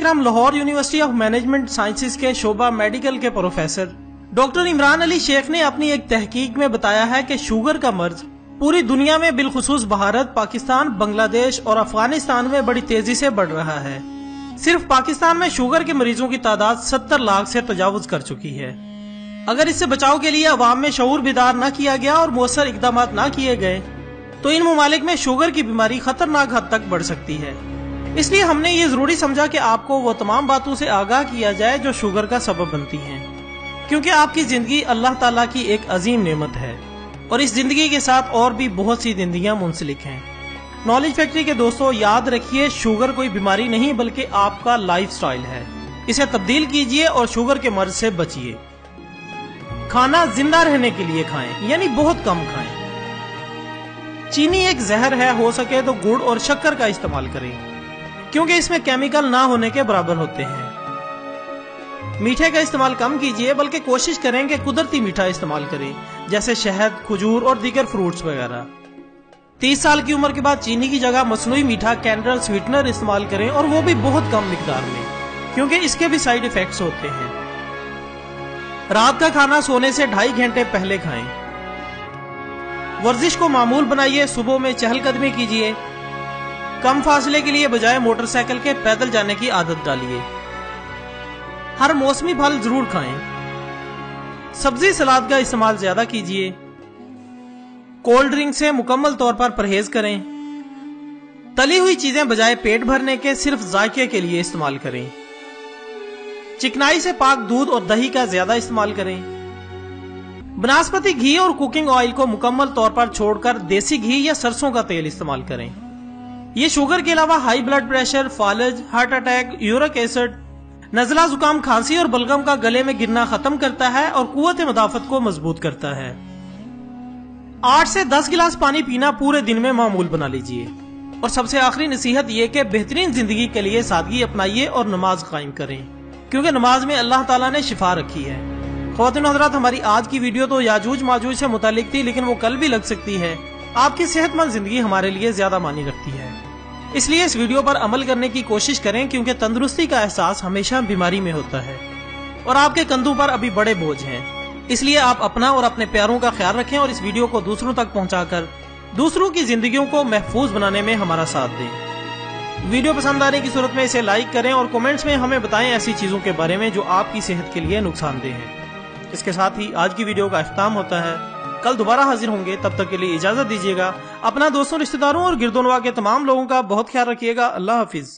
Akram Lahore university of management sciences के शोबा medical के professor doctor Imran Ali Sheikh ने अपनी एक तहकीक में बताया है कि शुगर का मर्ज पूरी दुनिया में बिलखुसूस भारत, पाकिस्तान, बांग्लादेश और अफगानिस्तान में बड़ी तेजी से बढ़ रहा है। सिर्फ पाकिस्तान में शुगर के मरीजों की तादाद 70 लाख से तजावुज कर चुकी है। अगर इससे बचाव के लिए अवाम में शऊर बेदार न किया गया और मौसर इकदाम न किए गए तो इन ममालिक में शुगर की बीमारी खतरनाक हद तक बढ़ सकती है। इसलिए हमने ये जरूरी समझा कि आपको वो तमाम बातों से आगाह किया जाए जो शुगर का सबब बनती हैं, क्योंकि आपकी जिंदगी अल्लाह ताला की एक अजीम नेमत है और इस जिंदगी के साथ और भी बहुत सी जिंदगियां मुंसलिक हैं। नॉलेज फैक्ट्री के दोस्तों, याद रखिए, शुगर कोई बीमारी नहीं बल्कि आपका लाइफ स्टाइल है। इसे तब्दील कीजिए और शुगर के मर्ज से बचिए। खाना जिंदा रहने के लिए खाएं, यानी बहुत कम खाएं। चीनी एक जहर है, हो सके तो गुड़ और शक्कर का इस्तेमाल करें, क्योंकि इसमें केमिकल ना होने के बराबर होते हैं। मीठे का इस्तेमाल कम कीजिए, बल्कि कोशिश करें कि कुदरती मीठा इस्तेमाल करें, जैसे शहद, खजूर और दीगर फ्रूट्स वगैरह। 30 साल की उम्र के बाद चीनी की जगह मसनूई मीठा कैंडल स्वीटनर इस्तेमाल करें, और वो भी बहुत कम मिकदार में, क्योंकि इसके भी साइड इफेक्ट्स होते हैं। रात का खाना सोने से 2.5 घंटे पहले खाएं। वर्जिश को मामूल बनाइए, सुबह में चहलकदमी कीजिए। कम फासले के लिए बजाय मोटरसाइकिल के पैदल जाने की आदत डालिए। हर मौसमी फल जरूर खाएं। सब्जी सलाद का इस्तेमाल ज्यादा कीजिए। कोल्ड ड्रिंक से मुकम्मल तौर पर परहेज करें। तली हुई चीजें बजाय पेट भरने के सिर्फ जायके के लिए इस्तेमाल करें। चिकनाई से पाक दूध और दही का ज्यादा इस्तेमाल करें। बनास्पति घी और कुकिंग ऑयल को मुकम्मल तौर पर छोड़कर देसी घी या सरसों का तेल इस्तेमाल करें। ये शुगर के अलावा हाई ब्लड प्रेशर, फालज, हार्ट अटैक, यूरिक एसिड, नजला, जुकाम, खांसी और बलगम का गले में गिरना खत्म करता है और कुव्वत मदाफत को मजबूत करता है। 8 से 10 गिलास पानी पीना पूरे दिन में मामूल बना लीजिए। और सबसे आखिरी नसीहत ये कि बेहतरीन जिंदगी के लिए सादगी अपनाइए और नमाज कायम करें, क्योंकि नमाज में अल्लाह ताला ने शिफा रखी है। ख्वातीन हज़रात, हमारी आज की वीडियो तो याजूज माजूज से मुतालिक थी, लेकिन वो कल भी लग सकती है। आपकी सेहतमंद जिंदगी हमारे लिए ज्यादा मानी रखती है, इसलिए इस वीडियो पर अमल करने की कोशिश करें, क्योंकि तंदुरुस्ती का एहसास हमेशा बीमारी में होता है और आपके कंधों पर अभी बड़े बोझ हैं। इसलिए आप अपना और अपने प्यारों का ख्याल रखें और इस वीडियो को दूसरों तक पहुंचाकर दूसरों की जिंदगियों को महफूज बनाने में हमारा साथ दें। वीडियो पसंद आने की सूरत में इसे लाइक करें और कमेंट्स में हमें बताएं ऐसी चीजों के बारे में जो आपकी सेहत के लिए नुकसानदेह हैं। इसके साथ ही आज की वीडियो का इख्तिताम होता है। कल दोबारा हाजिर होंगे, तब तक के लिए इजाजत दीजिएगा। अपना दोस्तों, रिश्तेदारों और गिरदोनवा के तमाम लोगों का बहुत ख्याल रखिएगा। अल्लाह हाफिज।